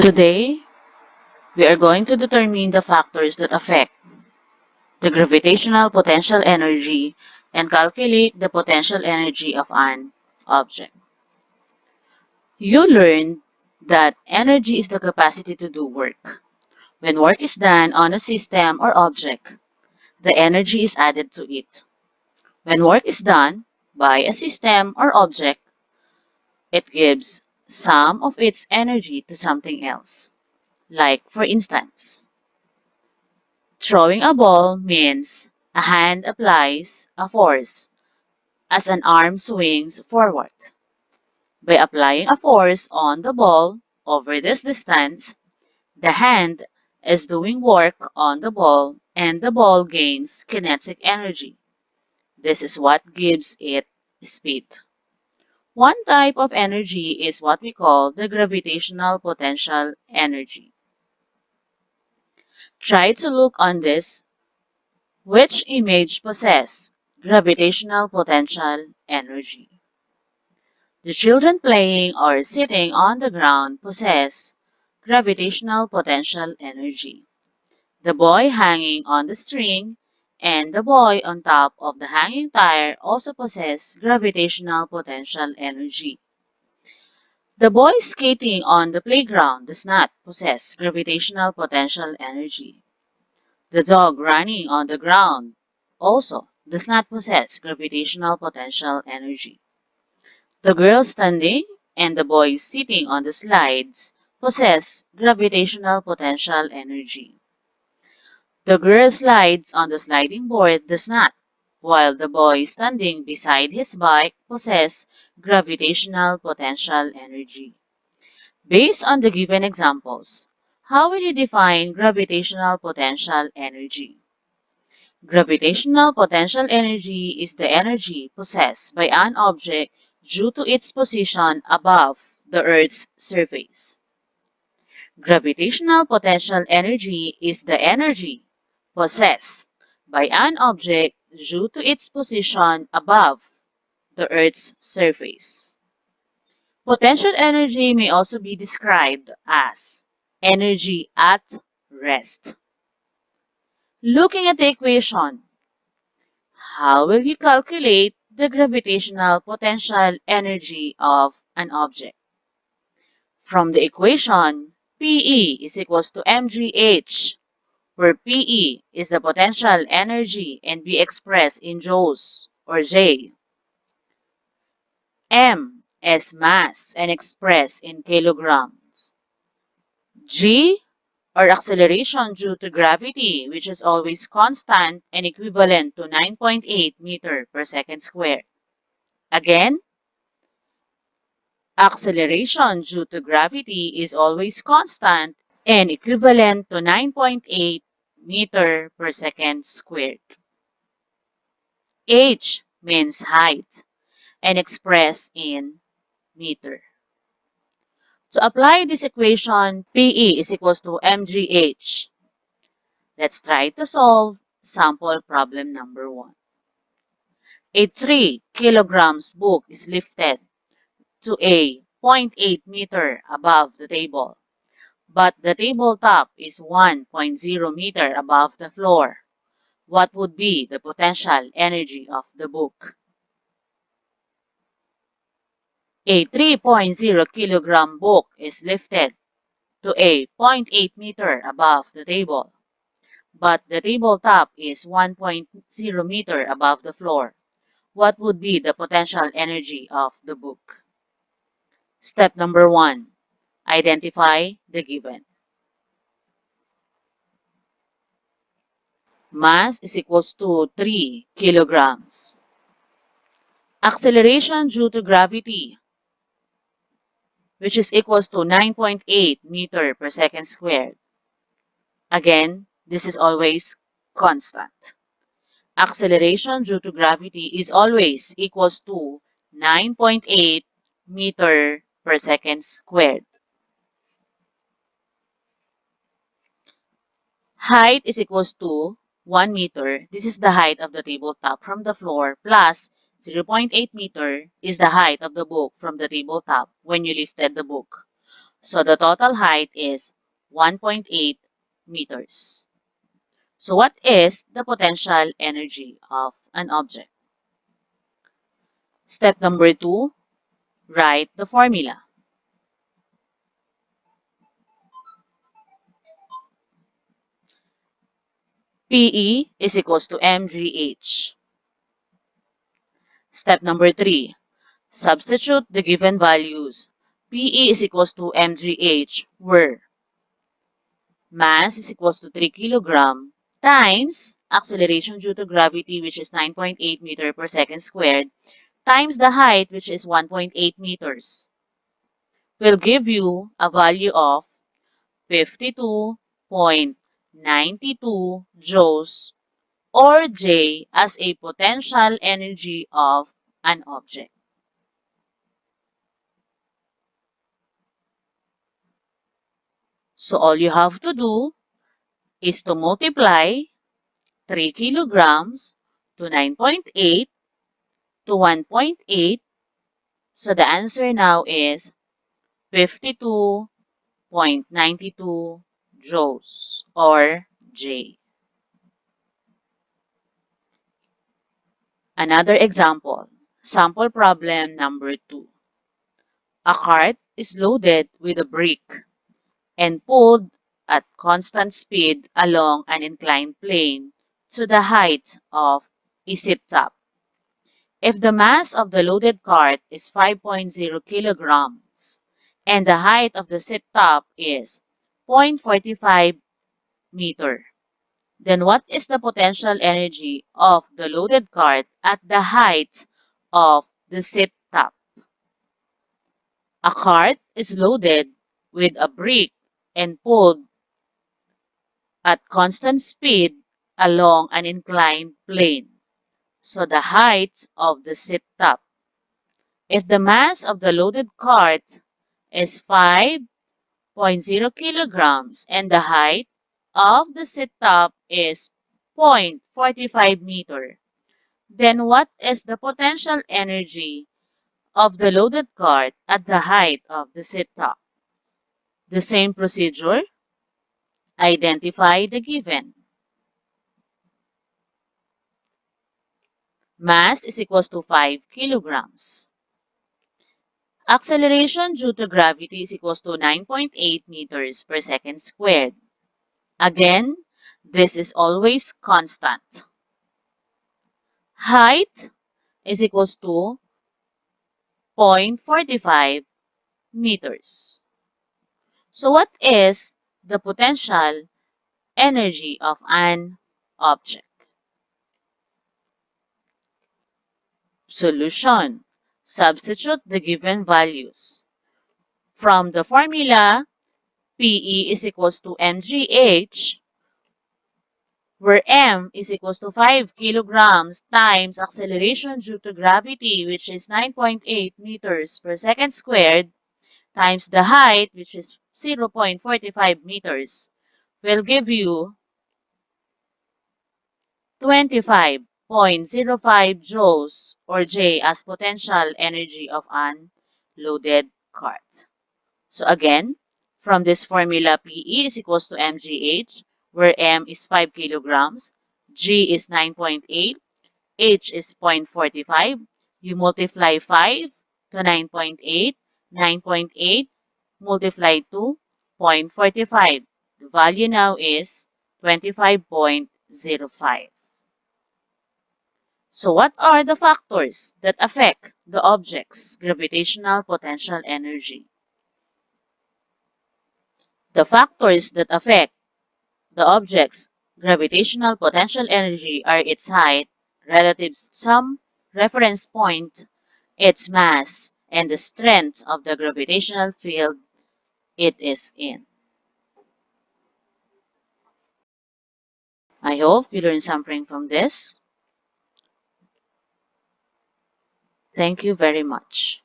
Today, we are going to determine the factors that affect the gravitational potential energy and calculate the potential energy of an object. You learned that energy is the capacity to do work. When work is done on a system or object, the energy is added to it. When work is done by a system or object, it gives some of its energy to something else. Like, for instance, throwing a ball means a hand applies a force as an arm swings forward. By applying a force on the ball over this distance, the hand is doing work on the ball and the ball gains kinetic energy. This is what gives it speed. One type of energy is what we call the gravitational potential energy. Try to look on this. Which image possess gravitational potential energy? The children playing or sitting on the ground possess gravitational potential energy. The boy hanging on the string and the boy on top of the hanging tire also possess gravitational potential energy. The boy skating on the playground does not possess gravitational potential energy. The dog running on the ground also does not possess gravitational potential energy. The girl standing and the boy sitting on the slides possess gravitational potential energy. The girl slides on the sliding board does not, while the boy standing beside his bike possess gravitational potential energy. Based on the given examples, how will you define gravitational potential energy? Gravitational potential energy is the energy possessed by an object due to its position above the Earth's surface. Gravitational potential energy is the energy possessed by an object due to its position above the Earth's surface. Potential energy may also be described as energy at rest. Looking at the equation, how will you calculate the gravitational potential energy of an object? From the equation, PE is equals to mgh, where PE is the potential energy and be expressed in joules or J. M is mass and expressed in kilograms. G, or acceleration due to gravity, which is always constant and equivalent to 9.8 meter per second squared. Again, acceleration due to gravity is always constant and equivalent to 9.8 meter per second squared. H means height and expressed in meter. To apply this equation, PE is equals to mgh. Let's try to solve sample problem number 1. A 3 kilograms book is lifted to a zero point 0.8 meter above the table, but the tabletop is 1.0 meter above the floor. What would be the potential energy of the book? A 3.0 kilogram book is lifted to a zero point 0.8 meter above the table, but the tabletop is 1.0 meter above the floor. What would be the potential energy of the book? Step number 1. Identify the given. Mass is equals to 3 kilograms. Acceleration due to gravity, which is equals to 9.8 meter per second squared. Again, this is always constant. Acceleration due to gravity is always equals to 9.8 meter per second squared. Height is equals to 1 meter. This is the height of the tabletop from the floor plus 0.8 meter is the height of the book from the tabletop when you lifted the book. So the total height is 1.8 meters. So what is the potential energy of an object? Step number 2, write the formula. PE is equals to mgh. Step number 3, substitute the given values. PE is equals to mgh, where mass is equals to 3 kilogram times acceleration due to gravity, which is 9.8 meter per second squared, times the height, which is 1.8 meters, will give you a value of 52.92 joules, or J, as a potential energy of an object. So all you have to do is to multiply 3 kilograms to 9.8 to 1.8. So the answer now is 52.92 joules, or J. Another example, sample problem number 2. A cart is loaded with a brick and pulled at constant speed along an inclined plane to the height of a seat top. If the mass of the loaded cart is 5.0 kilograms and the height of the seat top is 0.45 meter, then what is the potential energy of the loaded cart at the height of the seat top? A cart is loaded with a brick and pulled at constant speed along an inclined plane, so the height of the seat top. If the mass of the loaded cart is 5.0 kilograms and the height of the seat top is 0.45 meter, then what is the potential energy of the loaded cart at the height of the seat top? The same procedure. Identify the given. Mass is equals to 5 kilograms. Acceleration due to gravity is equals to 9.8 meters per second squared. Again, this is always constant. Height is equals to 0.45 meters. So what is the potential energy of an object? Solution. Substitute the given values. From the formula, PE is equals to mgh, where m is equals to 5 kilograms times acceleration due to gravity, which is 9.8 meters per second squared, times the height, which is 0.45 meters, will give you 25.05 joules, or J, as potential energy of an loaded cart. So again, from this formula, PE is equals to mgh, where m is 5 kilograms, g is 9.8, h is 0.45. You multiply 5 to 9.8, 9.8 multiply to 0.45. The value now is 25.05. So what are the factors that affect the object's gravitational potential energy? The factors that affect the object's gravitational potential energy are its height relative to some reference point, its mass, and the strength of the gravitational field it is in. I hope you learned something from this. Thank you very much.